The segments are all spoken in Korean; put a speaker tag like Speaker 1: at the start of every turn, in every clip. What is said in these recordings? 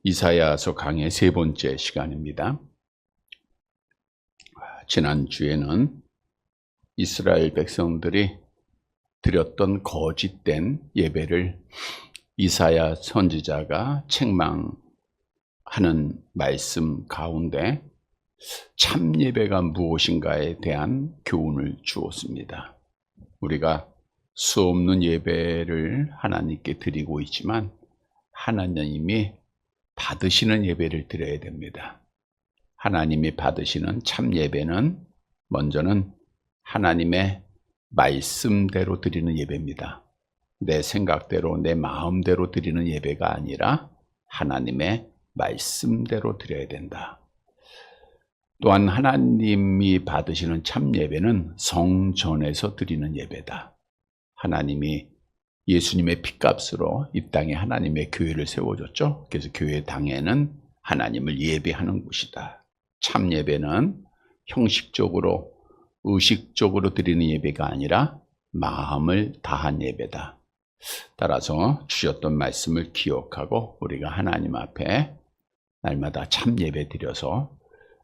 Speaker 1: 이사야서 강의 세 번째 시간입니다. 지난주에는 이스라엘 백성들이 드렸던 거짓된 예배를 이사야 선지자가 책망하는 말씀 가운데 참 예배가 무엇인가에 대한 교훈을 주었습니다. 우리가 수없는 예배를 하나님께 드리고 있지만 하나님이 받으시는 예배를 드려야 됩니다. 하나님이 받으시는 참 예배는 먼저는 하나님의 말씀대로 드리는 예배입니다. 내 생각대로 내 마음대로 드리는 예배가 아니라 하나님의 말씀대로 드려야 된다. 또한 하나님이 받으시는 참 예배는 성전에서 드리는 예배다. 하나님이 예수님의 피값으로 이 땅에 하나님의 교회를 세워줬죠. 그래서 교회 당에는 하나님을 예배하는 곳이다. 참 예배는 형식적으로 의식적으로 드리는 예배가 아니라 마음을 다한 예배다. 따라서 주셨던 말씀을 기억하고 우리가 하나님 앞에 날마다 참 예배 드려서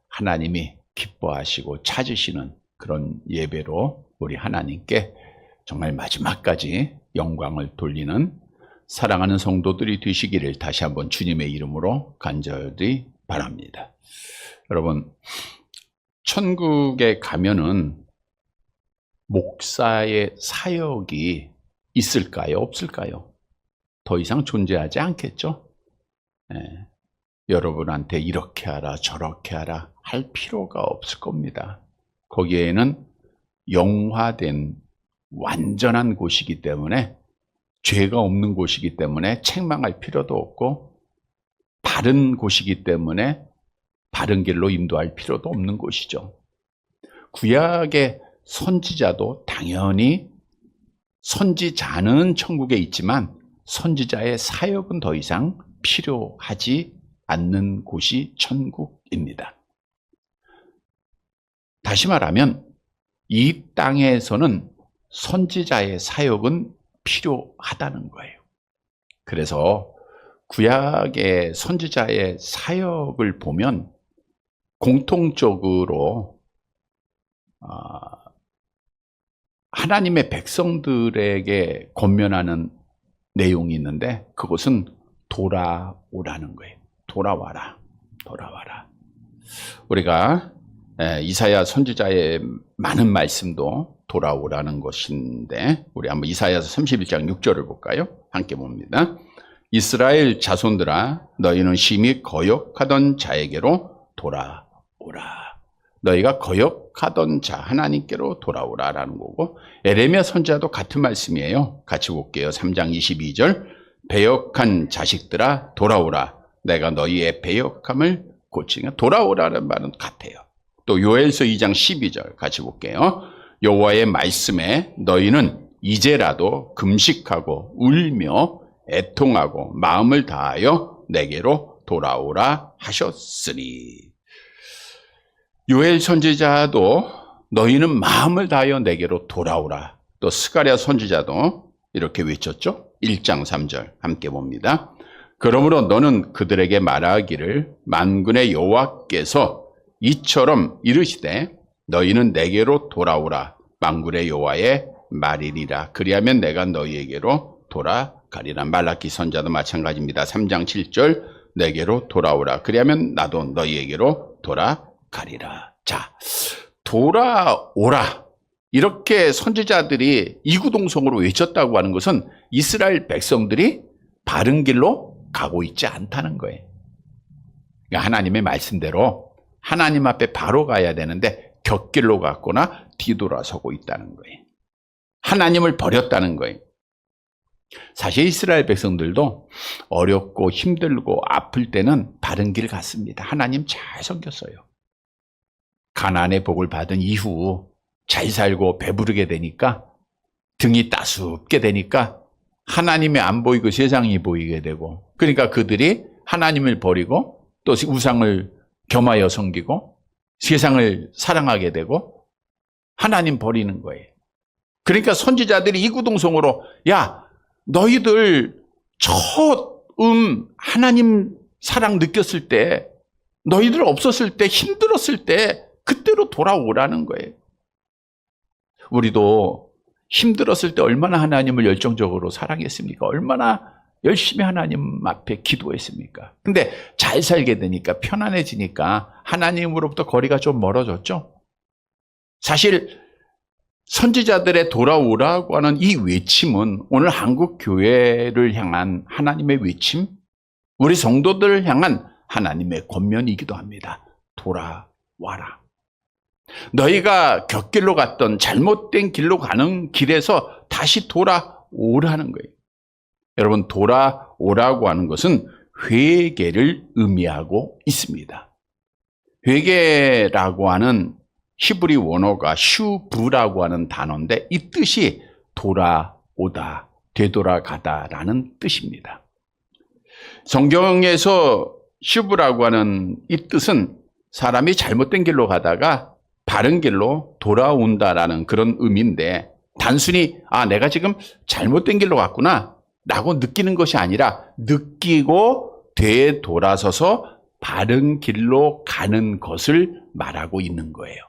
Speaker 1: 하나님이 기뻐하시고 찾으시는 그런 예배로 우리 하나님께 정말 마지막까지 영광을 돌리는 사랑하는 성도들이 되시기를 다시 한번 주님의 이름으로 간절히 바랍니다. 여러분, 천국에 가면은 목사의 사역이 있을까요? 없을까요? 더 이상 존재하지 않겠죠? 여러분한테 이렇게 하라 저렇게 하라 할 필요가 없을 겁니다. 거기에는 영화된 완전한 곳이기 때문에 죄가 없는 곳이기 때문에 책망할 필요도 없고 바른 곳이기 때문에 바른 길로 인도할 필요도 없는 곳이죠. 구약의 선지자도 당연히 선지자는 천국에 있지만 선지자의 사역은 더 이상 필요하지 않는 곳이 천국입니다. 다시 말하면 이 땅에서는 선지자의 사역은 필요하다는 거예요. 그래서 구약의 선지자의 사역을 보면 공통적으로 하나님의 백성들에게 권면하는 내용이 있는데 그것은 돌아오라는 거예요. 돌아와라, 돌아와라. 우리가 이사야 선지자의 많은 말씀도 돌아오라는 것인데 우리 한번 이사야서 31장 6절을 볼까요? 함께 봅니다. 이스라엘 자손들아 너희는 심히 거역하던 자에게로 돌아오라. 너희가 거역하던 자 하나님께로 돌아오라라는 거고 에레미야 선지자도 같은 말씀이에요. 같이 볼게요. 3장 22절 배역한 자식들아 돌아오라. 내가 너희의 배역함을 고치니까 돌아오라는 말은 같아요. 또 요엘서 2장 12절 같이 볼게요. 여호와의 말씀에 너희는 이제라도 금식하고 울며 애통하고 마음을 다하여 내게로 돌아오라 하셨으니. 요엘 선지자도 너희는 마음을 다하여 내게로 돌아오라. 또 스가랴 선지자도 이렇게 외쳤죠. 1장 3절 함께 봅니다. 그러므로 너는 그들에게 말하기를 만군의 여호와께서 이처럼 이르시되 너희는 내게로 돌아오라. 만군의 여호와의 말이리라. 그리하면 내가 너희에게로 돌아가리라. 말라기 선지자도 마찬가지입니다. 3장 7절 내게로 돌아오라. 그리하면 나도 너희에게로 돌아가리라. 자, 돌아오라. 이렇게 선지자들이 이구동성으로 외쳤다고 하는 것은 이스라엘 백성들이 바른 길로 가고 있지 않다는 거예요. 그러니까 하나님의 말씀대로 하나님 앞에 바로 가야 되는데 곁길로 갔거나 뒤돌아서고 있다는 거예요. 하나님을 버렸다는 거예요. 사실 이스라엘 백성들도 어렵고 힘들고 아플 때는 바른 길 갔습니다. 하나님 잘 섬겼어요. 가나안의 복을 받은 이후 잘 살고 배부르게 되니까 등이 따숩게 되니까 하나님이 안 보이고 세상이 보이게 되고 그러니까 그들이 하나님을 버리고 또 우상을 겸하여 섬기고 세상을 사랑하게 되고 하나님 버리는 거예요. 그러니까 선지자들이 이구동성으로 야 너희들 처음 하나님 사랑 느꼈을 때, 너희들 없었을 때, 힘들었을 때 그때로 돌아오라는 거예요. 우리도 힘들었을 때 얼마나 하나님을 열정적으로 사랑했습니까? 얼마나 열심히 하나님 앞에 기도했습니까? 근데 잘 살게 되니까, 편안해지니까 하나님으로부터 거리가 좀 멀어졌죠? 사실 선지자들의 돌아오라고 하는 이 외침은 오늘 한국 교회를 향한 하나님의 외침, 우리 성도들을 향한 하나님의 권면이기도 합니다. 돌아와라. 너희가 곁길로 갔던 잘못된 길로 가는 길에서 다시 돌아오라는 거예요. 여러분, 돌아오라고 하는 것은 회개를 의미하고 있습니다. 회개라고 하는 히브리 원어가 슈브라고 하는 단어인데, 이 뜻이 돌아오다, 되돌아가다라는 뜻입니다. 성경에서 슈브라고 하는 이 뜻은 사람이 잘못된 길로 가다가 바른 길로 돌아온다라는 그런 의미인데, 단순히 내가 지금 잘못된 길로 갔구나 라고 느끼는 것이 아니라, 느끼고 되돌아서서 바른 길로 가는 것을 말하고 있는 거예요.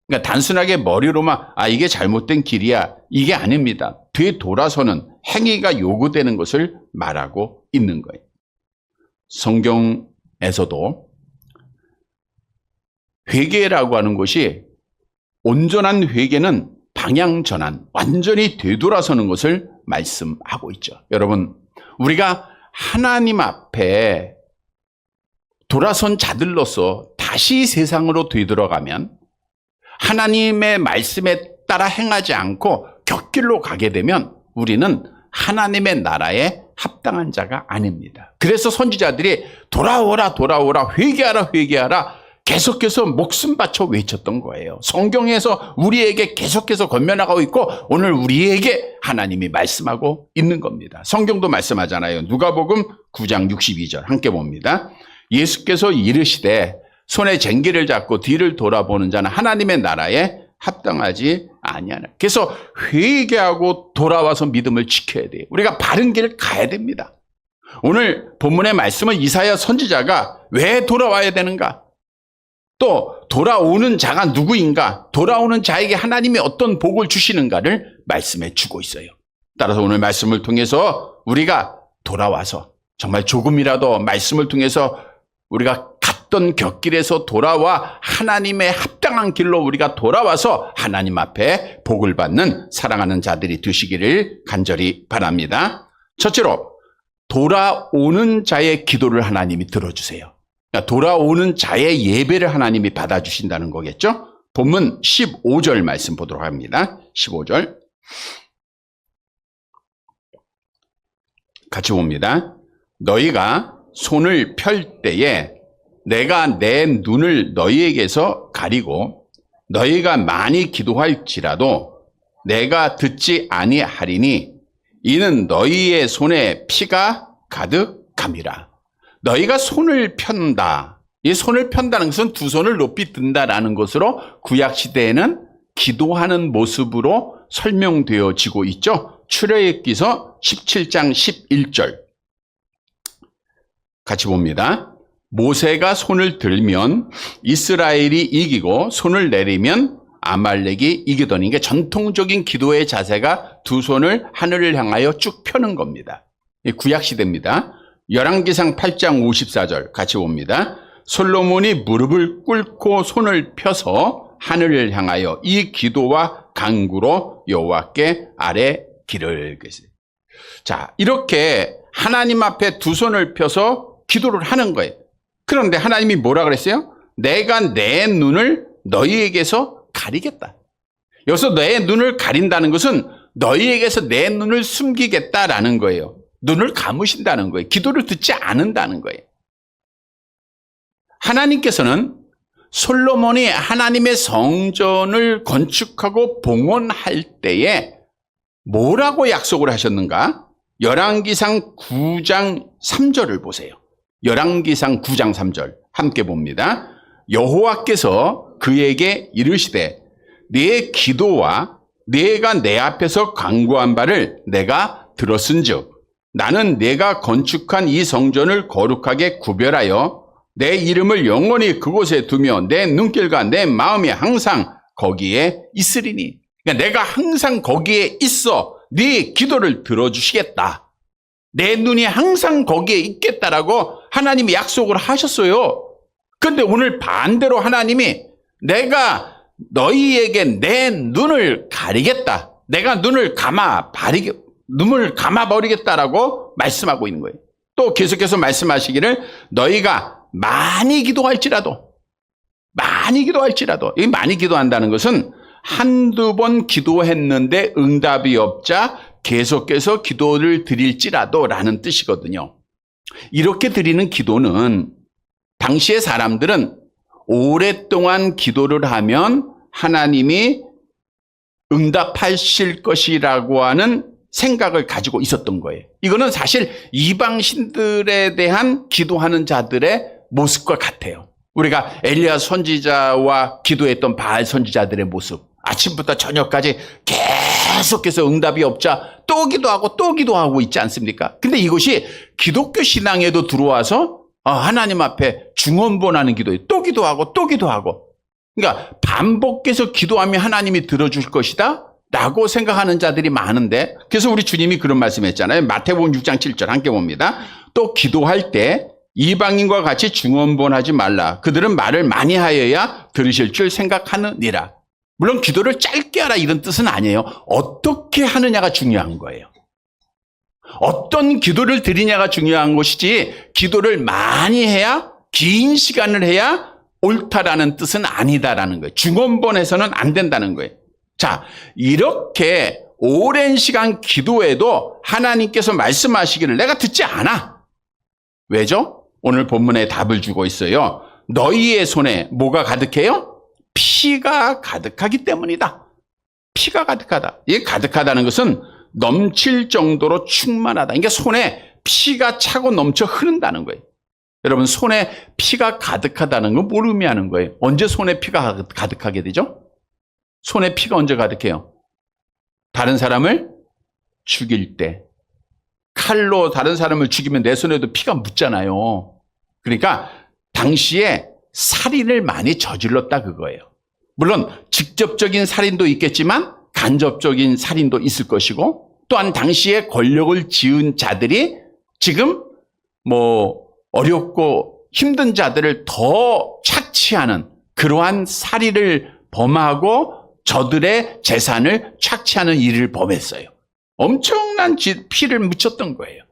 Speaker 1: 그러니까 단순하게 머리로만 이게 잘못된 길이야, 이게 아닙니다. 되돌아서는 행위가 요구되는 것을 말하고 있는 거예요. 성경에서도 회개라고 하는 것이, 온전한 회개는 방향 전환, 완전히 되돌아서는 것을 말씀하고 있죠. 여러분, 우리가 하나님 앞에 돌아선 자들로서 다시 세상으로 되돌아가면, 하나님의 말씀에 따라 행하지 않고 곁길로 가게 되면 우리는 하나님의 나라에 합당한 자가 아닙니다. 그래서 선지자들이 돌아오라, 돌아오라, 회개하라, 회개하라 계속해서 목숨 바쳐 외쳤던 거예요. 성경에서 우리에게 계속해서 권면하고 있고, 오늘 우리에게 하나님이 말씀하고 있는 겁니다. 성경도 말씀하잖아요. 누가복음 9장 62절 함께 봅니다. 예수께서 이르시되 손에 쟁기를 잡고 뒤를 돌아보는 자는 하나님의 나라에 합당하지 아니하나. 그래서 회개하고 돌아와서 믿음을 지켜야 돼요. 우리가 바른 길을 가야 됩니다. 오늘 본문의 말씀은 이사야 선지자가 왜 돌아와야 되는가? 또 돌아오는 자가 누구인가? 돌아오는 자에게 하나님이 어떤 복을 주시는가를 말씀해 주고 있어요. 따라서 오늘 말씀을 통해서 우리가 돌아와서, 정말 조금이라도 말씀을 통해서 우리가 갔던 곁길에서 돌아와 하나님의 합당한 길로 우리가 돌아와서 하나님 앞에 복을 받는 사랑하는 자들이 되시기를 간절히 바랍니다. 첫째로, 돌아오는 자의 기도를 하나님이 들어주세요. 돌아오는 자의 예배를 하나님이 받아주신다는 거겠죠? 본문 15절 말씀 보도록 합니다. 15절 같이 봅니다. 너희가 손을 펼 때에 내가 내 눈을 너희에게서 가리고 너희가 많이 기도할지라도 내가 듣지 아니하리니 이는 너희의 손에 피가 가득함이라. 너희가 손을 편다. 이 손을 편다는 것은 두 손을 높이 든다라는 것으로 구약시대에는 기도하는 모습으로 설명되어지고 있죠. 출애굽기서 17장 11절 같이 봅니다. 모세가 손을 들면 이스라엘이 이기고 손을 내리면 아말렉이 이기더니. 이게 전통적인 기도의 자세가 두 손을 하늘을 향하여 쭉 펴는 겁니다. 구약시대입니다. 열왕기상 8장 54절 같이 봅니다. 솔로몬이 무릎을 꿇고 손을 펴서 하늘을 향하여 이 기도와 간구로 여호와께 아뢰기를. 자, 이렇게 하나님 앞에 두 손을 펴서 기도를 하는 거예요. 그런데 하나님이 뭐라 그랬어요? 내가 내 눈을 너희에게서 가리겠다. 여기서 내 눈을 가린다는 것은 너희에게서 내 눈을 숨기겠다라는 거예요. 눈을 감으신다는 거예요. 기도를 듣지 않는다는 거예요. 하나님께서는 솔로몬이 하나님의 성전을 건축하고 봉헌할 때에 뭐라고 약속을 하셨는가? 열왕기상 9장 3절을 보세요. 열왕기상 9장 3절 함께 봅니다. 여호와께서 그에게 이르시되 네 기도와 네가 내 앞에서 간구한 바를 내가 들었은즉 나는 내가 건축한 이 성전을 거룩하게 구별하여 내 이름을 영원히 그곳에 두며 내 눈길과 내 마음이 항상 거기에 있으리니. 그러니까 내가 항상 거기에 있어 네 기도를 들어주시겠다. 내 눈이 항상 거기에 있겠다라고 하나님이 약속을 하셨어요. 그런데 오늘 반대로 하나님이 내가 너희에게 내 눈을 가리겠다. 내가 눈을 감아버리겠다라고 말씀하고 있는 거예요. 또 계속해서 말씀하시기를 너희가 많이 기도할지라도 이 많이 기도한다는 것은 한두 번 기도했는데 응답이 없자 계속해서 기도를 드릴지라도 라는 뜻이거든요. 이렇게 드리는 기도는 당시의 사람들은 오랫동안 기도를 하면 하나님이 응답하실 것이라고 하는 생각을 가지고 있었던 거예요. 이거는 사실 이방신들에 대한 기도하는 자들의 모습과 같아요. 우리가 엘리야 선지자와 기도했던 바알 선지자들의 모습, 아침부터 저녁까지 계속해서 응답이 없자 또 기도하고 있지 않습니까? 근데 이것이 기독교 신앙에도 들어와서 하나님 앞에 중언부언하는 기도예요. 또 기도하고. 그러니까 반복해서 기도하면 하나님이 들어줄 것이다 라고 생각하는 자들이 많은데, 그래서 우리 주님이 그런 말씀했잖아요. 마태복음 6장 7절 함께 봅니다. 또 기도할 때 이방인과 같이 중언부언하지 말라. 그들은 말을 많이 하여야 들으실 줄 생각하느니라. 물론 기도를 짧게 하라 이런 뜻은 아니에요. 어떻게 하느냐가 중요한 거예요. 어떤 기도를 드리냐가 중요한 것이지, 기도를 많이 해야, 긴 시간을 해야 옳다라는 뜻은 아니다라는 거예요. 중언부언해서는 안 된다는 거예요. 자, 이렇게 오랜 시간 기도해도 하나님께서 말씀하시기를 내가 듣지 않아. 왜죠? 오늘 본문에 답을 주고 있어요. 너희의 손에 뭐가 가득해요? 피가 가득하기 때문이다. 피가 가득하다. 이게 가득하다는 것은 넘칠 정도로 충만하다. 그러니까 손에 피가 차고 넘쳐 흐른다는 거예요. 여러분, 손에 피가 가득하다는 건 뭘 의미하는 거예요? 언제 손에 피가 가득하게 되죠? 손에 피가 언제 가득해요? 다른 사람을 죽일 때. 칼로 다른 사람을 죽이면 내 손에도 피가 묻잖아요. 그러니까 당시에 살인을 많이 저질렀다 그거예요. 물론 직접적인 살인도 있겠지만 간접적인 살인도 있을 것이고, 또한 당시에 권력을 지은 자들이 지금 어렵고 힘든 자들을 더 착취하는 그러한 살인을 범하고 저들의 재산을 착취하는 일을 범했어요. 엄청난 피를 묻혔던 거예요.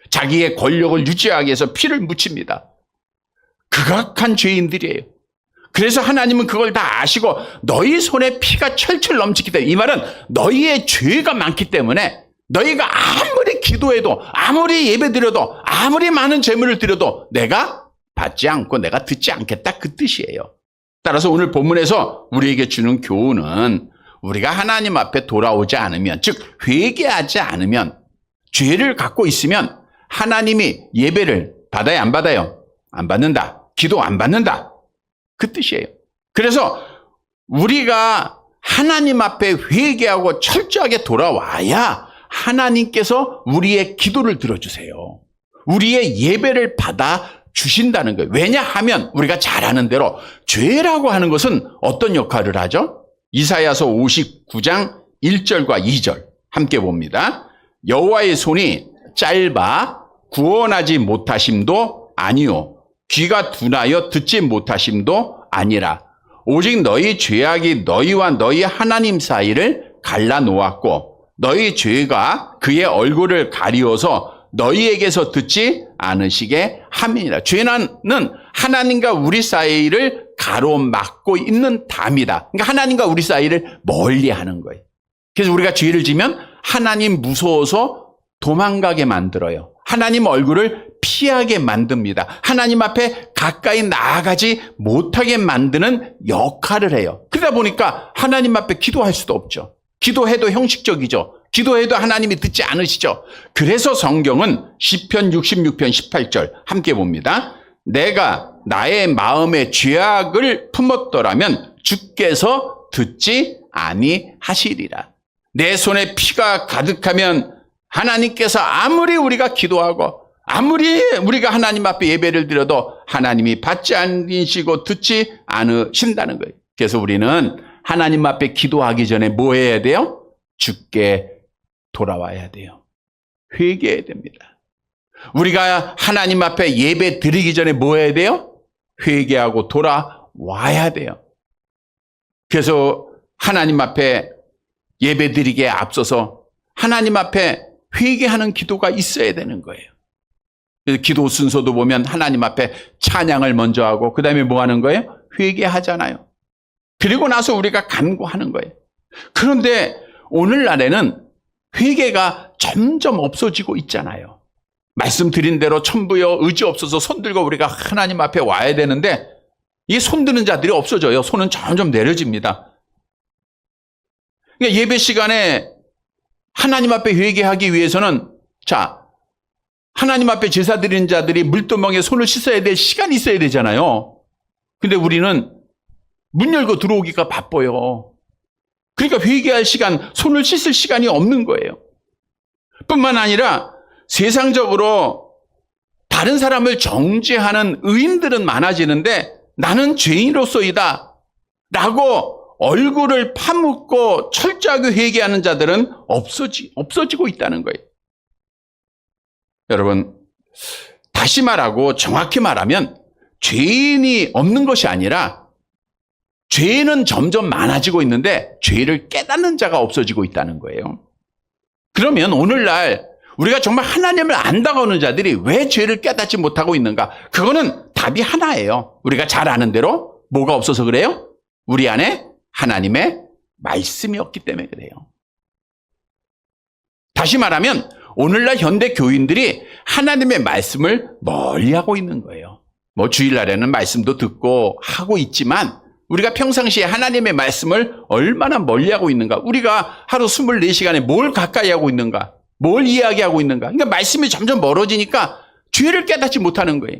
Speaker 1: 자기의 권력을 유지하기 위해서 피를 묻힙니다. 극악한 죄인들이에요. 그래서 하나님은 그걸 다 아시고 너희 손에 피가 철철 넘치기 때문에, 이 말은 너희의 죄가 많기 때문에 너희가 아무리 기도해도, 아무리 예배드려도, 아무리 많은 제물을 드려도 내가 받지 않고 내가 듣지 않겠다, 그 뜻이에요. 따라서 오늘 본문에서 우리에게 주는 교훈은, 우리가 하나님 앞에 돌아오지 않으면, 즉 회개하지 않으면, 죄를 갖고 있으면 하나님이 예배를 받아요, 안 받아요? 안 받는다. 기도 안 받는다. 그 뜻이에요. 그래서 우리가 하나님 앞에 회개하고 철저하게 돌아와야 하나님께서 우리의 기도를 들어주세요. 우리의 예배를 받아 주신다는 거예요. 왜냐하면 우리가 잘 아는 대로 죄라고 하는 것은 어떤 역할을 하죠? 이사야서 59장 1절과 2절 함께 봅니다. 여호와의 손이 짧아 구원하지 못하심도 아니요, 귀가 둔하여 듣지 못하심도 아니라 오직 너희 죄악이 너희와 너희 하나님 사이를 갈라놓았고 너희 죄가 그의 얼굴을 가리워서 너희에게서 듣지 않으시게 함이니라. 죄는 하나님과 우리 사이를 가로막고 있는 담이다. 그러니까 하나님과 우리 사이를 멀리하는 거예요. 그래서 우리가 죄를 지면 하나님 무서워서 도망가게 만들어요. 하나님 얼굴을 피하게 만듭니다. 하나님 앞에 가까이 나아가지 못하게 만드는 역할을 해요. 그러다 보니까 하나님 앞에 기도할 수도 없죠. 기도해도 형식적이죠. 기도해도 하나님이 듣지 않으시죠. 그래서 성경은 시편 66편 18절 함께 봅니다. 내가 나의 마음에 죄악을 품었더라면 주께서 듣지 아니하시리라. 내 손에 피가 가득하면 하나님께서 아무리 우리가 기도하고 아무리 우리가 하나님 앞에 예배를 드려도 하나님이 받지 않으시고 듣지 않으신다는 거예요. 그래서 우리는 하나님 앞에 기도하기 전에 뭐 해야 돼요? 주께 돌아와야 돼요. 회개해야 됩니다. 우리가 하나님 앞에 예배 드리기 전에 뭐 해야 돼요? 회개하고 돌아와야 돼요. 그래서 하나님 앞에 예배 드리기에 앞서서 하나님 앞에 회개하는 기도가 있어야 되는 거예요. 기도 순서도 보면 하나님 앞에 찬양을 먼저 하고 그 다음에 뭐 하는 거예요? 회개하잖아요. 그리고 나서 우리가 간구하는 거예요. 그런데 오늘날에는 회개가 점점 없어지고 있잖아요. 말씀드린 대로 천부여 의지 없어서 손 들고 우리가 하나님 앞에 와야 되는데 이 손 드는 자들이 없어져요. 손은 점점 내려집니다. 그러니까 예배 시간에 하나님 앞에 회개하기 위해서는 하나님 앞에 제사 드리는 자들이 물두멍에 손을 씻어야 될 시간이 있어야 되잖아요. 근데 우리는 문 열고 들어오기가 바빠요. 그러니까 회개할 시간, 손을 씻을 시간이 없는 거예요. 뿐만 아니라 세상적으로 다른 사람을 정죄하는 의인들은 많아지는데 나는 죄인으로서이다 라고 얼굴을 파묻고 철저하게 회개하는 자들은 없어지고 있다는 거예요. 여러분, 다시 말하고 정확히 말하면 죄인이 없는 것이 아니라 죄는 점점 많아지고 있는데 죄를 깨닫는 자가 없어지고 있다는 거예요. 그러면 오늘날 우리가 정말 하나님을 안다고 하는 자들이 왜 죄를 깨닫지 못하고 있는가? 그거는 답이 하나예요. 우리가 잘 아는 대로 뭐가 없어서 그래요? 우리 안에 하나님의 말씀이 없기 때문에 그래요. 다시 말하면 오늘날 현대 교인들이 하나님의 말씀을 멀리하고 있는 거예요. 뭐 주일날에는 말씀도 듣고 하고 있지만 우리가 평상시에 하나님의 말씀을 얼마나 멀리하고 있는가? 우리가 하루 24시간에 뭘 가까이 하고 있는가? 뭘 이야기하고 있는가? 그러니까 말씀이 점점 멀어지니까 죄를 깨닫지 못하는 거예요.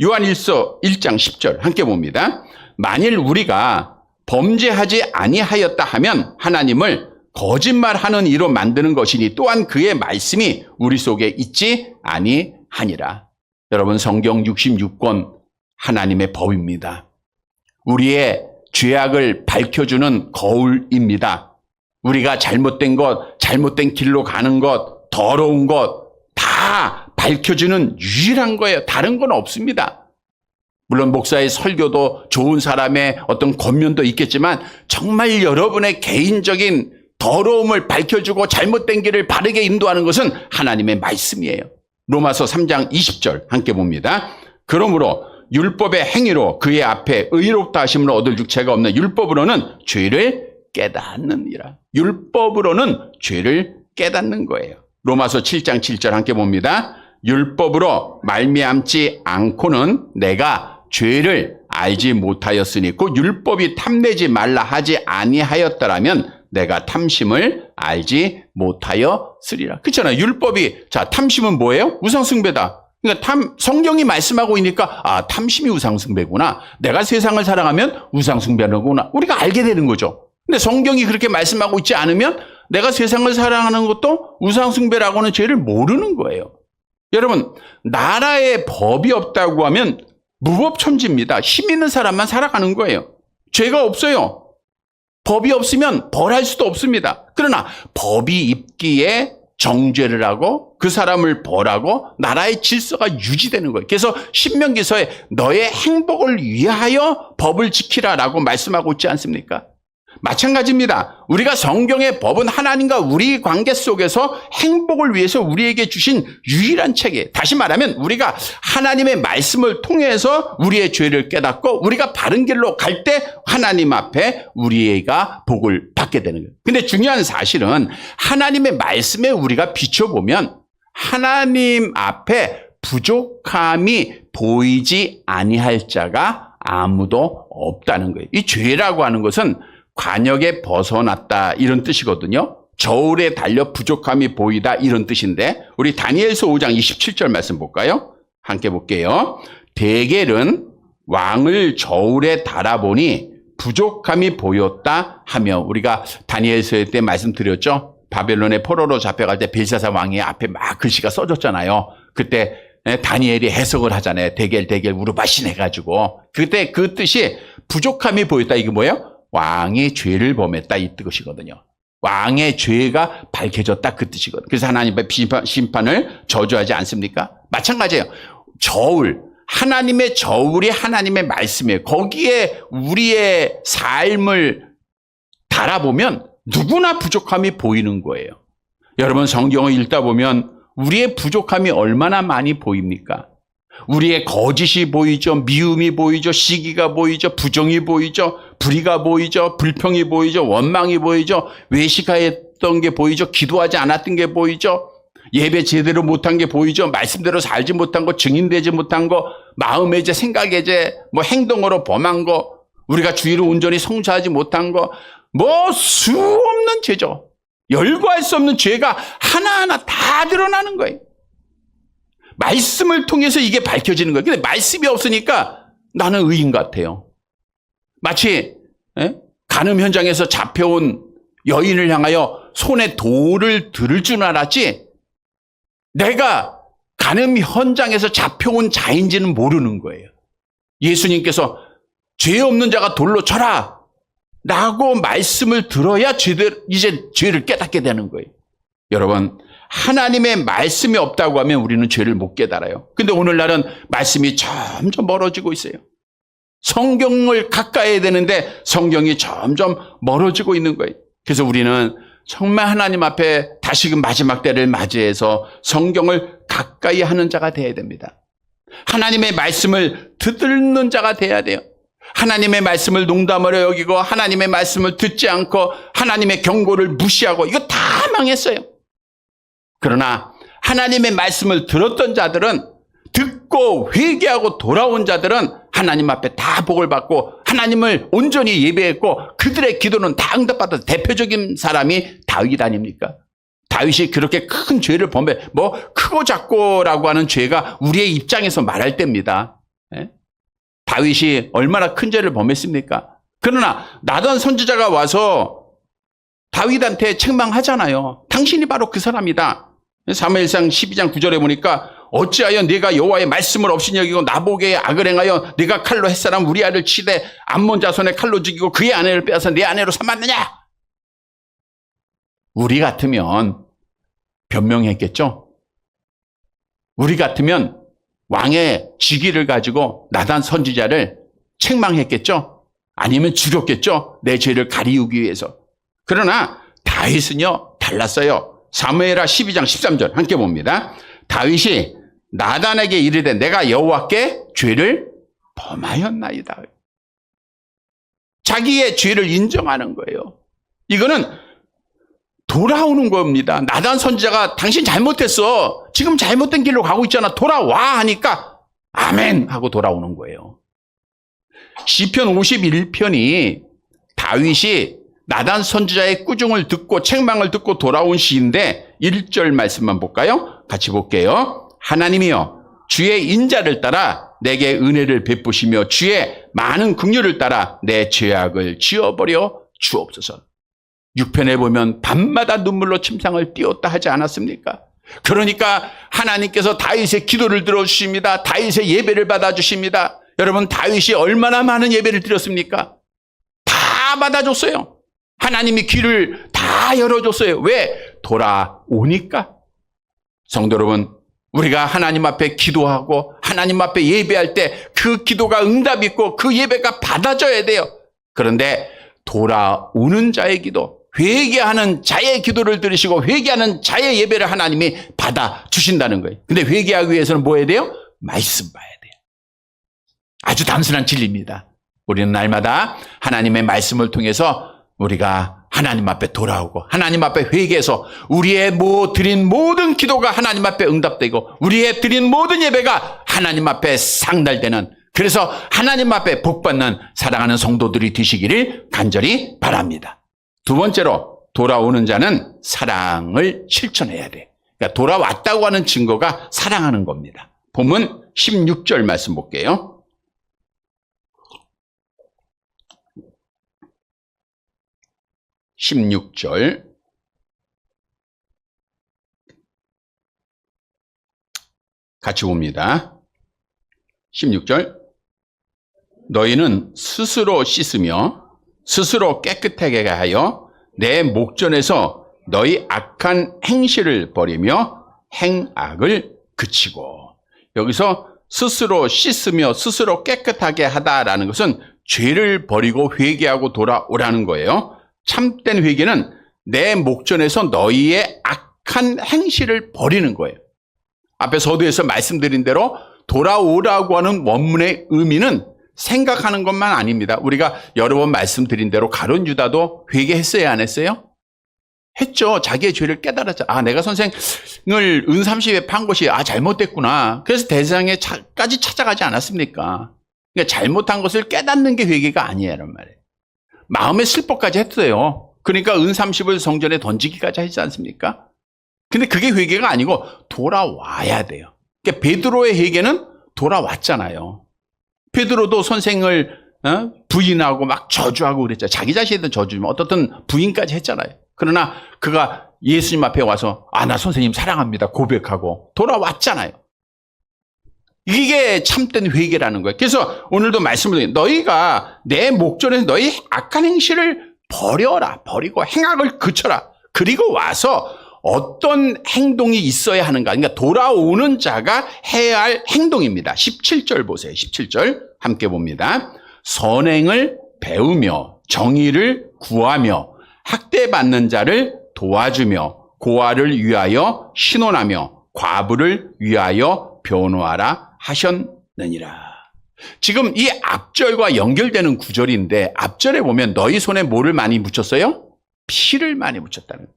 Speaker 1: 요한일서 1장 10절 함께 봅니다. 만일 우리가 범죄하지 아니하였다 하면 하나님을 거짓말하는 이로 만드는 것이니 또한 그의 말씀이 우리 속에 있지 아니하니라. 여러분, 성경 66권 하나님의 법입니다. 우리의 죄악을 밝혀주는 거울입니다. 우리가 잘못된 것, 잘못된 길로 가는 것, 더러운 것 다 밝혀주는 유일한 거예요. 다른 건 없습니다. 물론 목사의 설교도 좋은 사람의 어떤 권면도 있겠지만 정말 여러분의 개인적인 더러움을 밝혀주고 잘못된 길을 바르게 인도하는 것은 하나님의 말씀이에요. 로마서 3장 20절 함께 봅니다. 그러므로 율법의 행위로 그의 앞에 의롭다 하심을 얻을 육체가 없는 율법으로는 죄를 깨닫느니라. 율법으로는 죄를 깨닫는 거예요. 로마서 7장 7절 함께 봅니다. 율법으로 말미암지 않고는 내가 죄를 알지 못하였으니 그 율법이 탐내지 말라 하지 아니하였더라면 내가 탐심을 알지 못하였으리라. 그렇잖아요. 율법이 탐심은 뭐예요? 우상숭배다. 그러니까 성경이 말씀하고 있으니까 탐심이 우상숭배구나. 내가 세상을 사랑하면 우상숭배하는구나. 우리가 알게 되는 거죠. 근데 성경이 그렇게 말씀하고 있지 않으면 내가 세상을 사랑하는 것도 우상숭배라고는 죄를 모르는 거예요. 여러분, 나라에 법이 없다고 하면 무법천지입니다. 힘 있는 사람만 살아가는 거예요. 죄가 없어요. 법이 없으면 벌할 수도 없습니다. 그러나 법이 있기에 정죄를 하고 그 사람을 벌하고 나라의 질서가 유지되는 거예요. 그래서 신명기서에 너의 행복을 위하여 법을 지키라라고 말씀하고 있지 않습니까? 마찬가지입니다. 우리가 성경의 법은 하나님과 우리 관계 속에서 행복을 위해서 우리에게 주신 유일한 책이에요. 다시 말하면 우리가 하나님의 말씀을 통해서 우리의 죄를 깨닫고 우리가 바른 길로 갈 때 하나님 앞에 우리가 복을 받게 되는 거예요. 근데 중요한 사실은 하나님의 말씀에 우리가 비춰보면 하나님 앞에 부족함이 보이지 아니할 자가 아무도 없다는 거예요. 이 죄라고 하는 것은 관역에 벗어났다 이런 뜻이거든요. 저울에 달려 부족함이 보이다 이런 뜻인데 우리 다니엘서 5장 27절 말씀 볼까요? 함께 볼게요. 데겔은 왕을 저울에 달아보니 부족함이 보였다 하며 우리가 다니엘서 때 말씀드렸죠. 바벨론의 포로로 잡혀갈 때 벨사살 왕이 앞에 막 글씨가 써졌잖아요. 그때 다니엘이 해석을 하잖아요. 대겔 우르바신 해가지고. 그때 그 뜻이 부족함이 보였다. 이게 뭐예요? 왕이 죄를 범했다 이 뜻이거든요. 왕의 죄가 밝혀졌다 그 뜻이거든요. 그래서 하나님의 심판을 저주하지 않습니까? 마찬가지예요. 하나님의 저울이 하나님의 말씀이에요. 거기에 우리의 삶을 달아보면 누구나 부족함이 보이는 거예요. 여러분 성경을 읽다 보면 우리의 부족함이 얼마나 많이 보입니까? 우리의 거짓이 보이죠. 미움이 보이죠. 시기가 보이죠. 부정이 보이죠. 불의가 보이죠. 불평이 보이죠. 원망이 보이죠. 외식하였던 게 보이죠. 기도하지 않았던 게 보이죠. 예배 제대로 못한 게 보이죠. 말씀대로 살지 못한 거, 증인되지 못한 거, 마음의 죄, 생각의 죄, 행동으로 범한 거, 우리가 주의를 온전히 성취하지 못한 거, 수 없는 죄죠. 열거할 수 없는 죄가 하나하나 다 드러나는 거예요. 말씀을 통해서 이게 밝혀지는 거예요. 근데 말씀이 없으니까 나는 의인 같아요. 마치 간음 현장에서 잡혀온 여인을 향하여 손에 돌을 들을 줄 알았지 내가 간음 현장에서 잡혀온 자인지는 모르는 거예요. 예수님께서 죄 없는 자가 돌로 쳐라 라고 말씀을 들어야 이제 죄를 깨닫게 되는 거예요. 여러분 하나님의 말씀이 없다고 하면 우리는 죄를 못 깨달아요. 근데 오늘날은 말씀이 점점 멀어지고 있어요. 성경을 가까이 해야 되는데 성경이 점점 멀어지고 있는 거예요. 그래서 우리는 정말 하나님 앞에 다시금 마지막 때를 맞이해서 성경을 가까이 하는 자가 되어야 됩니다. 하나님의 말씀을 듣는 자가 되어야 돼요. 하나님의 말씀을 농담으로 여기고 하나님의 말씀을 듣지 않고 하나님의 경고를 무시하고 이거 다 망했어요. 그러나 하나님의 말씀을 들었던 자들은 듣고 회개하고 돌아온 자들은 하나님 앞에 다 복을 받고 하나님을 온전히 예배했고 그들의 기도는 다 응답받아서 대표적인 사람이 다윗 아닙니까? 다윗이 그렇게 큰 죄를 범해 크고 작고라고 하는 죄가 우리의 입장에서 말할 때입니다. 다윗이 얼마나 큰 죄를 범했습니까? 그러나 나단 선지자가 와서 다윗한테 책망하잖아요. 당신이 바로 그 사람이다. 사무엘상 12장 9절에 보니까 어찌하여 네가 여호와의 말씀을 없이 여기고 나보게 악을 행하여 네가 칼로 햇사람 우리아를 치되 암몬 자손의 칼로 죽이고 그의 아내를 빼앗아 네 아내로 삼았느냐? 우리 같으면 변명했겠죠? 우리 같으면 왕의 직위를 가지고 나단 선지자를 책망했겠죠? 아니면 죽였겠죠? 내 죄를 가리우기 위해서. 그러나 다윗은요 달랐어요. 사무엘하 12장 13절 함께 봅니다. 다윗이 나단에게 이르되 내가 여호와께 죄를 범하였나이다. 자기의 죄를 인정하는 거예요. 이거는 돌아오는 겁니다. 나단 선지자가 당신 잘못했어. 지금 잘못된 길로 가고 있잖아. 돌아와 하니까 아멘 하고 돌아오는 거예요. 시편 51편이 다윗이 나단 선지자의 꾸중을 듣고 책망을 듣고 돌아온 시인데 1절 말씀만 볼까요? 같이 볼게요. 하나님이여 주의 인자를 따라 내게 은혜를 베푸시며 주의 많은 긍휼을 따라 내 죄악을 지워버려 주옵소서. 6편에 보면 밤마다 눈물로 침상을 띄웠다 하지 않았습니까? 그러니까 하나님께서 다윗의 기도를 들어주십니다. 다윗의 예배를 받아주십니다. 여러분 다윗이 얼마나 많은 예배를 드렸습니까? 다 받아줬어요. 하나님이 귀를 다 열어줬어요. 왜? 돌아오니까. 성도 여러분, 우리가 하나님 앞에 기도하고 하나님 앞에 예배할 때 그 기도가 응답이 있고 그 예배가 받아져야 돼요. 그런데 돌아오는 자의 기도, 회개하는 자의 기도를 들으시고 회개하는 자의 예배를 하나님이 받아주신다는 거예요. 근데 회개하기 위해서는 뭐 해야 돼요? 말씀 봐야 돼요. 아주 단순한 진리입니다. 우리는 날마다 하나님의 말씀을 통해서 우리가 하나님 앞에 돌아오고 하나님 앞에 회개해서 우리의 드린 모든 기도가 하나님 앞에 응답되고 우리의 드린 모든 예배가 하나님 앞에 상달되는, 그래서 하나님 앞에 복받는 사랑하는 성도들이 되시기를 간절히 바랍니다. 두 번째로 돌아오는 자는 사랑을 실천해야 돼. 그러니까 돌아왔다고 하는 증거가 사랑하는 겁니다. 본문 16절 말씀 볼게요. 16절 같이 봅니다. 16절. 너희는 스스로 씻으며 스스로 깨끗하게 하여 내 목전에서 너희 악한 행실을 버리며 행악을 그치고. 여기서 스스로 씻으며 스스로 깨끗하게 하다라는 것은 죄를 버리고 회개하고 돌아오라는 거예요. 참된 회개는 내 목전에서 너희의 악한 행실을 버리는 거예요. 앞에 서두에서 말씀드린 대로 돌아오라고 하는 원문의 의미는 생각하는 것만 아닙니다. 우리가 여러 번 말씀드린 대로 가룟 유다도 회개했어요, 안 했어요? 했죠. 자기의 죄를 깨달았죠. 아, 내가 선생을 은30에 판 것이 잘못됐구나. 그래서 대제사장에까지 찾아가지 않았습니까? 그러니까 잘못한 것을 깨닫는 게 회개가 아니에요, 말이에요. 마음의 슬퍼까지 했어요. 그러니까 은30을 성전에 던지기까지 하지 않습니까? 근데 그게 회개가 아니고 돌아와야 돼요. 그러니까 베드로의 회개는 돌아왔잖아요. 베드로도 선생을 부인하고 막 저주하고 그랬잖아요. 자기 자신에 저주면 어떻든 부인까지 했잖아요. 그러나 그가 예수님 앞에 와서 나 선생님 사랑합니다 고백하고 돌아왔잖아요. 이게 참된 회개라는 거예요. 그래서 오늘도 말씀을 드려요. 너희가 내 목전에서 너희 악한 행실을 버리고 행악을 그쳐라. 그리고 와서 어떤 행동이 있어야 하는가. 그러니까 돌아오는 자가 해야 할 행동입니다. 17절 보세요. 17절 함께 봅니다. 선행을 배우며 정의를 구하며 학대받는 자를 도와주며 고아를 위하여 신원하며 과부를 위하여 변호하라 하셨느니라. 지금 이 앞절과 연결되는 구절인데 앞절에 보면 너희 손에 뭐를 많이 묻혔어요? 피를 많이 묻혔다는 거예요.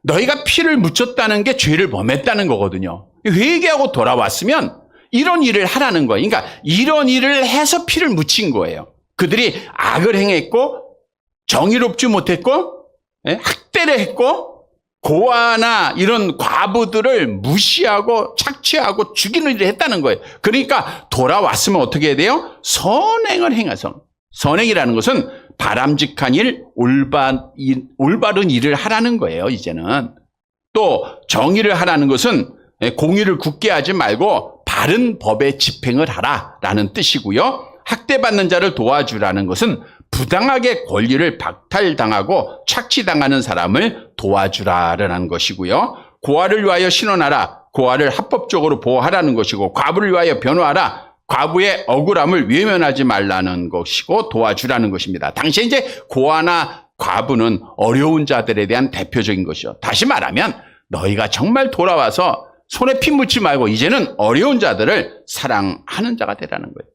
Speaker 1: 너희가 피를 묻혔다는 게 죄를 범했다는 거거든요. 회개하고 돌아왔으면 이런 일을 하라는 거예요. 그러니까 이런 일을 해서 피를 묻힌 거예요. 그들이 악을 행했고 정의롭지 못했고 학대를 했고 고아나 이런 과부들을 무시하고 착취하고 죽이는 일을 했다는 거예요. 그러니까 돌아왔으면 어떻게 해야 돼요? 선행을 행해서. 선행이라는 것은 바람직한 일, 올바른 일을 하라는 거예요, 이제는. 또 정의를 하라는 것은 공의를 굳게 하지 말고 바른 법의 집행을 하라라는 뜻이고요. 학대받는 자를 도와주라는 것은 부당하게 권리를 박탈당하고 착취당하는 사람을 도와주라라는 것이고요. 고아를 위하여 신원하라. 고아를 합법적으로 보호하라는 것이고 과부를 위하여 변호하라. 과부의 억울함을 외면하지 말라는 것이고 도와주라는 것입니다. 당시에 이제 고아나 과부는 어려운 자들에 대한 대표적인 것이죠. 다시 말하면 너희가 정말 돌아와서 손에 피 묻지 말고 이제는 어려운 자들을 사랑하는 자가 되라는 거예요.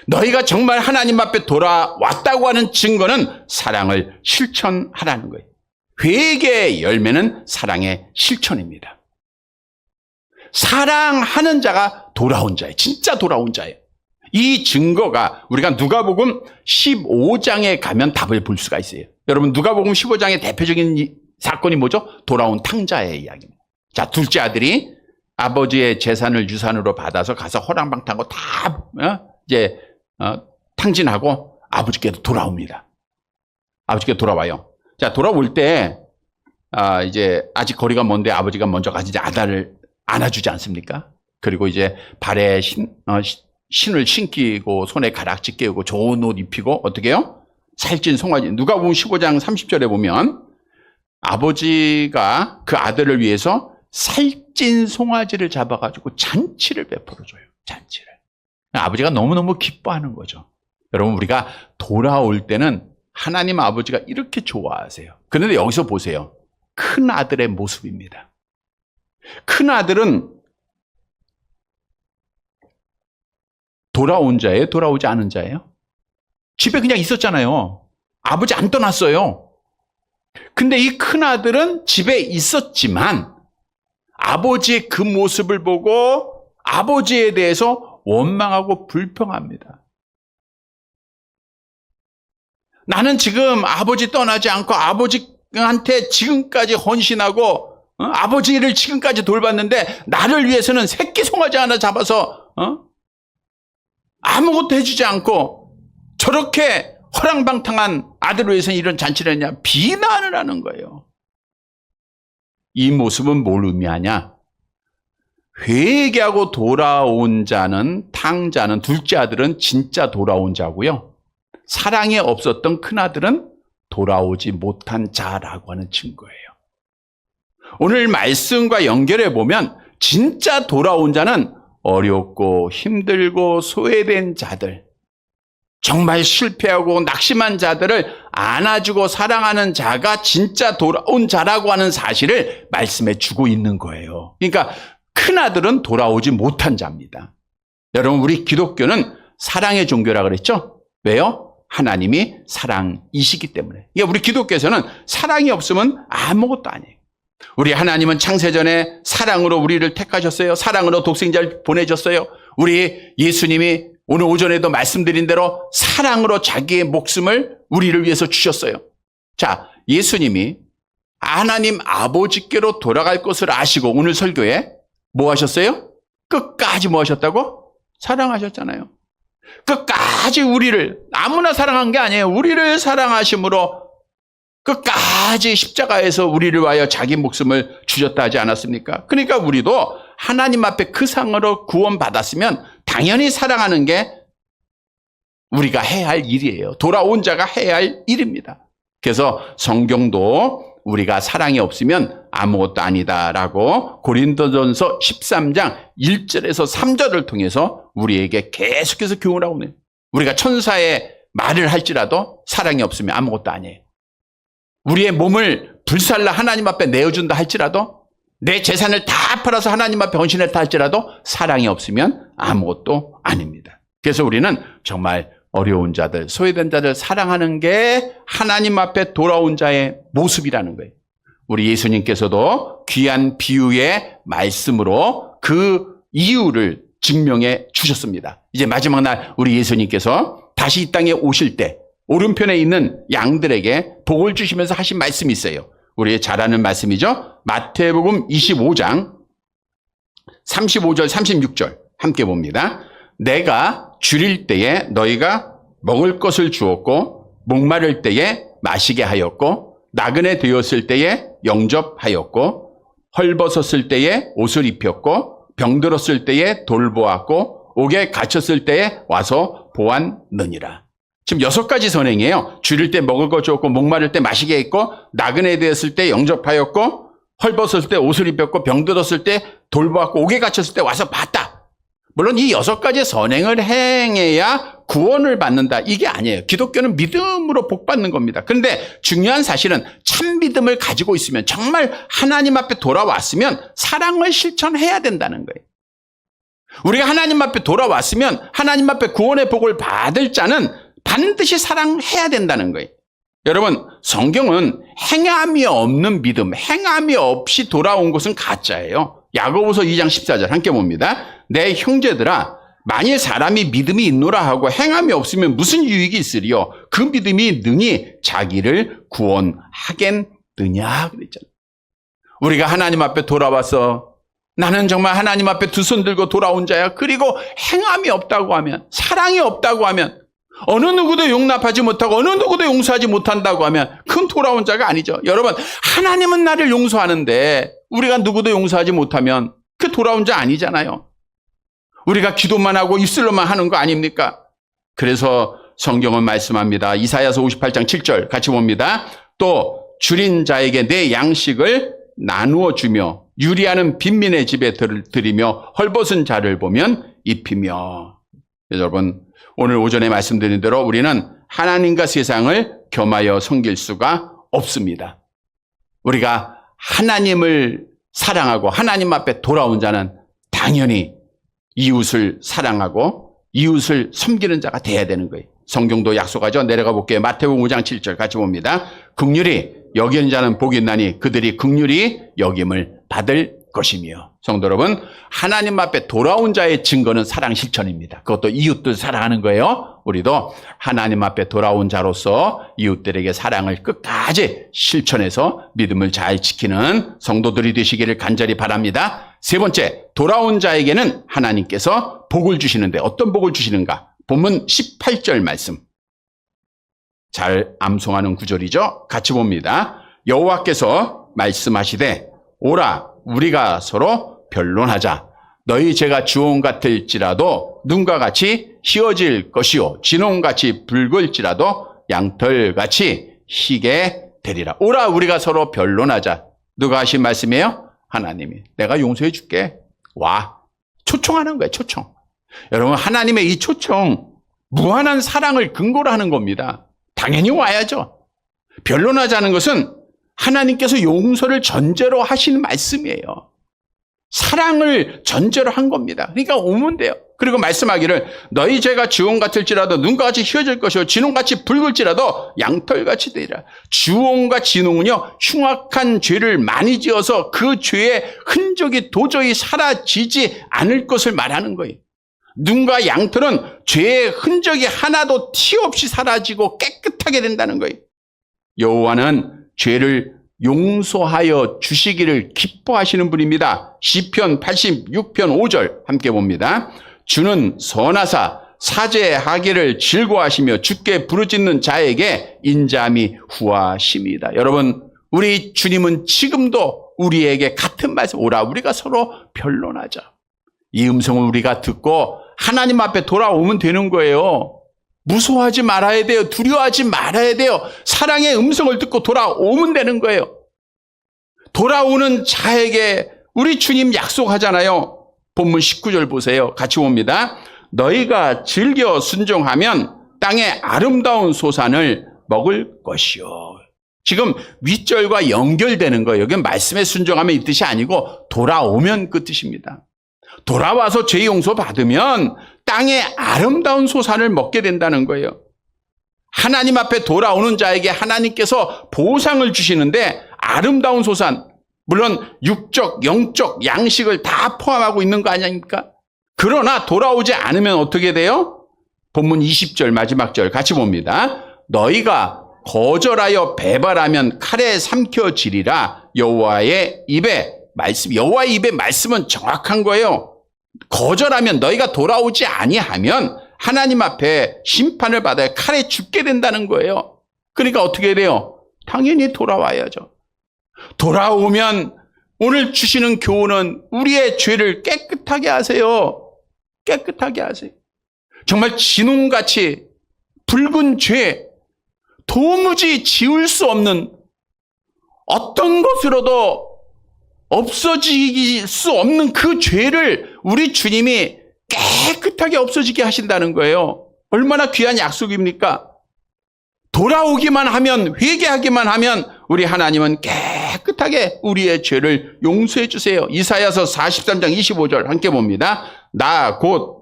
Speaker 1: 너희가 정말 하나님 앞에 돌아왔다고 하는 증거는 사랑을 실천하라는 거예요. 회개의 열매는 사랑의 실천입니다. 사랑하는 자가 돌아온 자예요. 진짜 돌아온 자예요. 이 증거가 우리가 누가복음 15장에 가면 답을 볼 수가 있어요. 여러분 누가복음 15장의 대표적인 사건이 뭐죠? 돌아온 탕자의 이야기입니다. 자, 둘째 아들이 아버지의 재산을 유산으로 받아서 가서 허랑방탕하고 다 탕진하고 아버지께로 돌아옵니다. 아버지께 돌아와요. 자, 돌아올 때 이제 아직 거리가 먼데 아버지가 먼저 가서 이제 아들을 안아주지 않습니까? 그리고 이제 발에 신을 신기고 손에 가락지 끼우고 좋은 옷 입히고 어떻게 해요? 살찐 송아지. 누가복음 15장 30절에 보면 아버지가 그 아들을 위해서 살찐 송아지를 잡아가지고 잔치를 베풀어줘요. 잔치를. 아버지가 너무너무 기뻐하는 거죠. 여러분 우리가 돌아올 때는 하나님 아버지가 이렇게 좋아하세요. 그런데 여기서 보세요. 큰 아들의 모습입니다. 큰 아들은 돌아온 자예요? 돌아오지 않은 자예요? 집에 그냥 있었잖아요. 아버지 안 떠났어요. 근데 이 큰 아들은 집에 있었지만 아버지의 그 모습을 보고 아버지에 대해서 원망하고 불평합니다. 나는 지금 아버지 떠나지 않고 아버지한테 지금까지 헌신하고 아버지를 지금까지 돌봤는데 나를 위해서는 새끼 송아지 하나 잡아서 아무것도 해주지 않고 저렇게 허랑방탕한 아들을 위해서는 이런 잔치를 했냐 비난을 하는 거예요. 이 모습은 뭘 의미하냐? 회개하고 돌아온 자는, 탕자는, 둘째 아들은 진짜 돌아온 자고요. 사랑이 없었던 큰아들은 돌아오지 못한 자라고 하는 증거예요. 오늘 말씀과 연결해 보면 진짜 돌아온 자는 어렵고 힘들고 소외된 자들, 정말 실패하고 낙심한 자들을 안아주고 사랑하는 자가 진짜 돌아온 자라고 하는 사실을 말씀해 주고 있는 거예요. 그러니까 큰아들은 돌아오지 못한 자입니다. 여러분, 우리 기독교는 사랑의 종교라 그랬죠? 왜요? 하나님이 사랑이시기 때문에. 그러니까 우리 기독교에서는 사랑이 없으면 아무것도 아니에요. 우리 하나님은 창세전에 사랑으로 우리를 택하셨어요. 사랑으로 독생자를 보내줬어요. 우리 예수님이 오늘 오전에도 말씀드린 대로 사랑으로 자기의 목숨을 우리를 위해서 주셨어요. 자, 예수님이 하나님 아버지께로 돌아갈 것을 아시고 오늘 설교에 뭐 하셨어요? 끝까지 뭐 하셨다고? 사랑하셨잖아요. 끝까지 우리를, 아무나 사랑한 게 아니에요. 우리를 사랑하심으로 끝까지 십자가에서 우리를 위하여 자기 목숨을 주셨다 하지 않았습니까? 그러니까 우리도 하나님 앞에 그 상으로 구원받았으면 당연히 사랑하는 게 우리가 해야 할 일이에요. 돌아온 자가 해야 할 일입니다. 그래서 성경도 우리가 사랑이 없으면 아무것도 아니다라고 고린도전서 13장 1절에서 3절을 통해서 우리에게 계속해서 교훈하고 있는, 우리가 천사의 말을 할지라도 사랑이 없으면 아무것도 아니에요. 우리의 몸을 불살라 하나님 앞에 내어준다 할지라도, 내 재산을 다 팔아서 하나님 앞에 헌신했다 할지라도 사랑이 없으면 아무것도 아닙니다. 그래서 우리는 정말 어려운 자들, 소외된 자들 사랑하는 게 하나님 앞에 돌아온 자의 모습이라는 거예요. 우리 예수님께서도 귀한 비유의 말씀으로 그 이유를 증명해 주셨습니다. 이제 마지막 날 우리 예수님께서 다시 이 땅에 오실 때 오른편에 있는 양들에게 복을 주시면서 하신 말씀이 있어요. 우리 잘 아는 말씀이죠. 마태복음 25장 35절 36절 함께 봅니다. 내가 줄일 때에 너희가 먹을 것을 주었고, 목마를 때에 마시게 하였고, 나그네 되었을 때에 영접하였고, 헐벗었을 때에 옷을 입혔고, 병들었을 때에 돌보았고, 옥에 갇혔을 때에 와서 보았느니라. 지금 6가지 선행이에요. 줄일 때 먹을 것 주었고, 목마를 때 마시게 했고, 나그네 되었을 때 영접하였고, 헐벗었을 때 옷을 입혔고, 병들었을 때 돌보았고, 옥에 갇혔을 때 와서 봤다. 물론 이 6가지 선행을 행해야 구원을 받는다, 이게 아니에요. 기독교는 믿음으로 복 받는 겁니다. 그런데 중요한 사실은 참 믿음을 가지고 있으면, 정말 하나님 앞에 돌아왔으면 사랑을 실천해야 된다는 거예요. 우리가 하나님 앞에 돌아왔으면 하나님 앞에 구원의 복을 받을 자는 반드시 사랑해야 된다는 거예요. 여러분, 성경은 행함이 없는 믿음, 행함이 없이 돌아온 것은 가짜예요. 야고보서 2장 14절 함께 봅니다. 내 형제들아, 만일 사람이 믿음이 있노라 하고 행함이 없으면 무슨 유익이 있으리요? 그 믿음이 능히 자기를 구원하겠느냐 그랬잖아요. 우리가 하나님 앞에 돌아와서 나는 정말 하나님 앞에 두 손 들고 돌아온 자야, 그리고 행함이 없다고 하면, 사랑이 없다고 하면, 어느 누구도 용납하지 못하고 어느 누구도 용서하지 못한다고 하면 그건 돌아온 자가 아니죠. 여러분, 하나님은 나를 용서하는데 우리가 누구도 용서하지 못하면 그 돌아온 자 아니잖아요. 우리가 기도만 하고 입술로만 하는 거 아닙니까? 그래서 성경은 말씀합니다. 이사야서 58장 7절 같이 봅니다. 또 줄인 자에게 내 양식을 나누어 주며 유리하는 빈민의 집에 들이며 헐벗은 자를 보면 입히며. 여러분, 오늘 오전에 말씀드린 대로 우리는 하나님과 세상을 겸하여 섬길 수가 없습니다. 우리가 하나님을 사랑하고 하나님 앞에 돌아온 자는 당연히 이웃을 사랑하고 이웃을 섬기는 자가 돼야 되는 거예요. 성경도 약속하죠. 내려가 볼게요. 마태복음 5장 7절 같이 봅니다. 긍휼히 여기는 자는 복이 있나니 그들이 긍휼히 여김을 받을 것이며. 성도 여러분, 하나님 앞에 돌아온 자의 증거는 사랑 실천입니다. 그것도 이웃들 사랑하는 거예요. 우리도 하나님 앞에 돌아온 자로서 이웃들에게 사랑을 끝까지 실천해서 믿음을 잘 지키는 성도들이 되시기를 간절히 바랍니다. 세 번째, 돌아온 자에게는 하나님께서 복을 주시는데 어떤 복을 주시는가? 본문 18절 말씀. 잘 암송하는 구절이죠. 같이 봅니다. 여호와께서 말씀하시되 오라 우리가 서로 변론하자. 너희 죄가 주홍 같을지라도 눈과 같이 희어질 것이요 진홍같이 붉을지라도 양털같이 희게 되리라. 오라 우리가 서로 변론하자. 누가 하신 말씀이에요? 하나님이. 내가 용서해 줄게. 와. 초청하는 거예요. 초청. 여러분, 하나님의 이 초청, 무한한 사랑을 근거로 하는 겁니다. 당연히 와야죠. 변론하자는 것은 하나님께서 용서를 전제로 하시는 말씀이에요. 사랑을 전제로 한 겁니다. 그러니까 오면 돼요. 그리고 말씀하기를 너희 죄가 주홍 같을지라도 눈과 같이 희어질 것이요 진홍같이 붉을지라도 양털같이 되리라. 주홍과 진홍은요, 흉악한 죄를 많이 지어서 그 죄의 흔적이 도저히 사라지지 않을 것을 말하는 거예요. 눈과 양털은 죄의 흔적이 하나도 티 없이 사라지고 깨끗하게 된다는 거예요. 여호와는 죄를 용서하여 주시기를 기뻐하시는 분입니다. 시편 86편 5절 함께 봅니다. 주는 선하사 사죄하기를 즐거워하시며 주께 부르짖는 자에게 인자함이 후하심이다. 여러분, 우리 주님은 지금도 우리에게 같은 말씀, 오라 우리가 서로 변론하자. 이 음성을 우리가 듣고 하나님 앞에 돌아오면 되는 거예요. 무서워하지 말아야 돼요. 두려워하지 말아야 돼요. 사랑의 음성을 듣고 돌아오면 되는 거예요. 돌아오는 자에게 우리 주님 약속하잖아요. 본문 19절 보세요. 같이 봅니다. 너희가 즐겨 순종하면 땅의 아름다운 소산을 먹을 것이요. 지금 윗절과 연결되는 거예요. 여기는 말씀에 순종하면 이 뜻이 아니고 돌아오면 그 뜻입니다. 돌아와서 죄 용서 받으면 땅의 아름다운 소산을 먹게 된다는 거예요. 하나님 앞에 돌아오는 자에게 하나님께서 보상을 주시는데 아름다운 소산, 물론 육적, 영적, 양식을 다 포함하고 있는 거 아닙니까? 그러나 돌아오지 않으면 어떻게 돼요? 본문 20절 마지막 절 같이 봅니다. 너희가 거절하여 배발하면 칼에 삼켜지리라. 여호와의 입에 말씀은 정확한 거예요. 거절하면 너희가 돌아오지 아니하면 하나님 앞에 심판을 받아야 칼에 죽게 된다는 거예요. 그러니까 어떻게 돼요? 당연히 돌아와야죠. 돌아오면 오늘 주시는 교훈은 우리의 죄를 깨끗하게 하세요. 깨끗하게 하세요. 정말 진홍같이 붉은 죄, 도무지 지울 수 없는 어떤 것으로도 없어질 수 없는 그 죄를 우리 주님이 깨끗하게 없어지게 하신다는 거예요. 얼마나 귀한 약속입니까? 돌아오기만 하면, 회개하기만 하면 우리 하나님은 깨끗하게 우리의 죄를 용서해 주세요. 이사야서 43장 25절 함께 봅니다.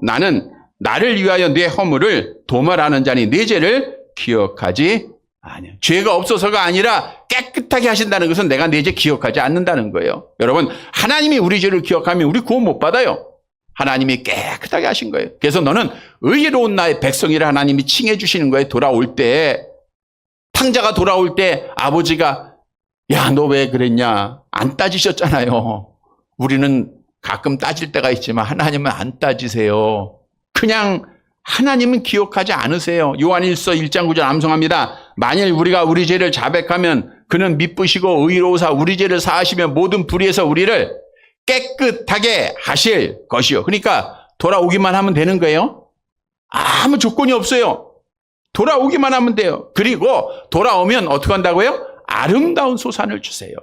Speaker 1: 나는 나를 위하여 내 허물을 도말하는 자니 내 죄를 기억하지 아니야. 죄가 없어서가 아니라 깨끗하게 하신다는 것은 내가 내 죄 기억하지 않는다는 거예요. 여러분, 하나님이 우리 죄를 기억하면 우리 구원 못 받아요. 하나님이 깨끗하게 하신 거예요. 그래서 너는 의로운 나의 백성이라 하나님이 칭해 주시는 거예요. 돌아올 때, 탕자가 돌아올 때 아버지가 야, 너 왜 그랬냐? 안 따지셨잖아요. 우리는 가끔 따질 때가 있지만 하나님은 안 따지세요. 그냥 하나님은 기억하지 않으세요. 요한일서 1장 9절 암송합니다. 만일 우리가 우리 죄를 자백하면 그는 미쁘시고 의로우사 우리 죄를 사하시며 모든 불의에서 우리를 깨끗하게 하실 것이요. 그러니까 돌아오기만 하면 되는 거예요. 아무 조건이 없어요. 돌아오기만 하면 돼요. 그리고 돌아오면 어떻게 한다고요? 아름다운 소산을 주세요.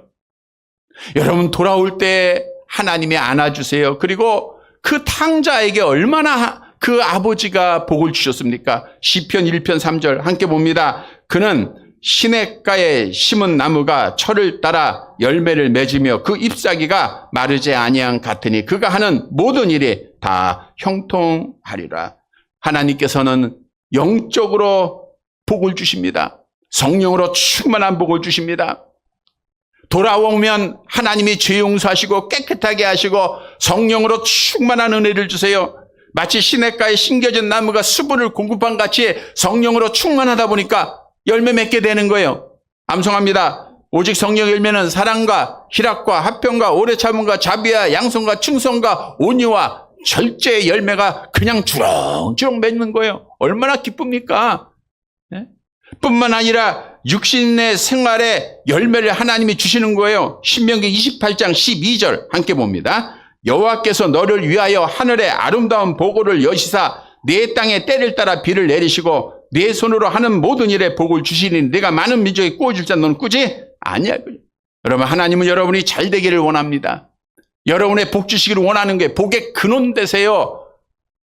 Speaker 1: 여러분, 돌아올 때 하나님이 안아주세요. 그리고 그 탕자에게 얼마나 그 아버지가 복을 주셨습니까? 시편 1편 3절 함께 봅니다. 그는 시냇가에 심은 나무가 철을 따라 열매를 맺으며 그 잎사귀가 마르지 아니한 같으니 그가 하는 모든 일이 다 형통하리라. 하나님께서는 영적으로 복을 주십니다. 성령으로 충만한 복을 주십니다. 돌아오면 하나님이 죄 용서하시고 깨끗하게 하시고 성령으로 충만한 은혜를 주세요. 마치 시냇가에 심겨진 나무가 수분을 공급한 같이 성령으로 충만하다 보니까 열매 맺게 되는 거예요. 암송합니다. 오직 성령 열매는 사랑과 희락과 화평과 오래 참음과 자비와 양성과 충성과 온유와 절제의 열매가 그냥 주렁주렁 맺는 거예요. 얼마나 기쁩니까? 네? 뿐만 아니라 육신의 생활에 열매를 하나님이 주시는 거예요. 신명기 28장 12절 함께 봅니다. 여호와께서 너를 위하여 하늘의 아름다운 보고를 여시사 네 땅에 때를 따라 비를 내리시고 네 손으로 하는 모든 일에 복을 주시니 네가 많은 민족에 꾸어줄 자 너는 꾸지 아니야. 여러분, 하나님은 여러분이 잘 되기를 원합니다. 여러분의 복 주시기를 원하는 게 복의 근원 되세요.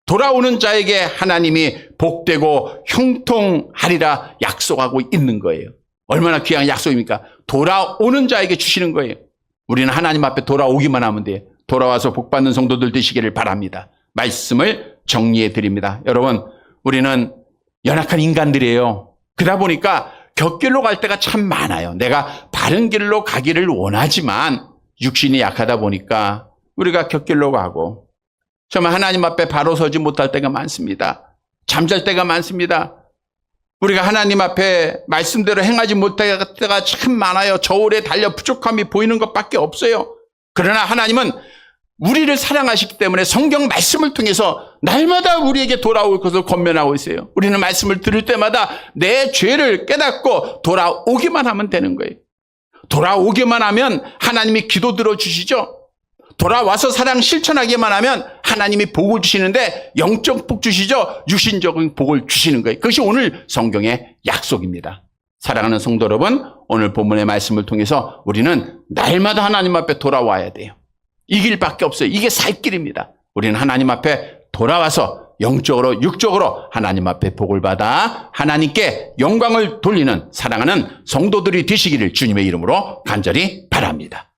Speaker 1: 돌아오는 자에게 하나님이 복되고 형통하리라 약속하고 있는 거예요. 얼마나 귀한 약속입니까? 돌아오는 자에게 주시는 거예요. 우리는 하나님 앞에 돌아오기만 하면 돼요. 돌아와서 복받는 성도들 되시기를 바랍니다. 말씀을 정리해 드립니다. 여러분, 우리는 연약한 인간들이에요. 그러다 보니까 곁길로 갈 때가 참 많아요. 내가 바른 길로 가기를 원하지만 육신이 약하다 보니까 우리가 곁길로 가고 정말 하나님 앞에 바로 서지 못할 때가 많습니다. 잠잘 때가 많습니다. 우리가 하나님 앞에 말씀대로 행하지 못할 때가 참 많아요. 저울에 달려 부족함이 보이는 것밖에 없어요. 그러나 하나님은 우리를 사랑하시기 때문에 성경 말씀을 통해서 날마다 우리에게 돌아올 것을 권면하고 있어요. 우리는 말씀을 들을 때마다 내 죄를 깨닫고 돌아오기만 하면 되는 거예요. 돌아오기만 하면 하나님이 기도 들어주시죠. 돌아와서 사랑 실천하기만 하면 하나님이 복을 주시는데 영적 복 주시죠. 유신적인 복을 주시는 거예요. 그것이 오늘 성경의 약속입니다. 사랑하는 성도 여러분, 오늘 본문의 말씀을 통해서 우리는 날마다 하나님 앞에 돌아와야 돼요. 이 길밖에 없어요. 이게 살 길입니다. 우리는 하나님 앞에 돌아와서 영적으로 육적으로 하나님 앞에 복을 받아 하나님께 영광을 돌리는 사랑하는 성도들이 되시기를 주님의 이름으로 간절히 바랍니다.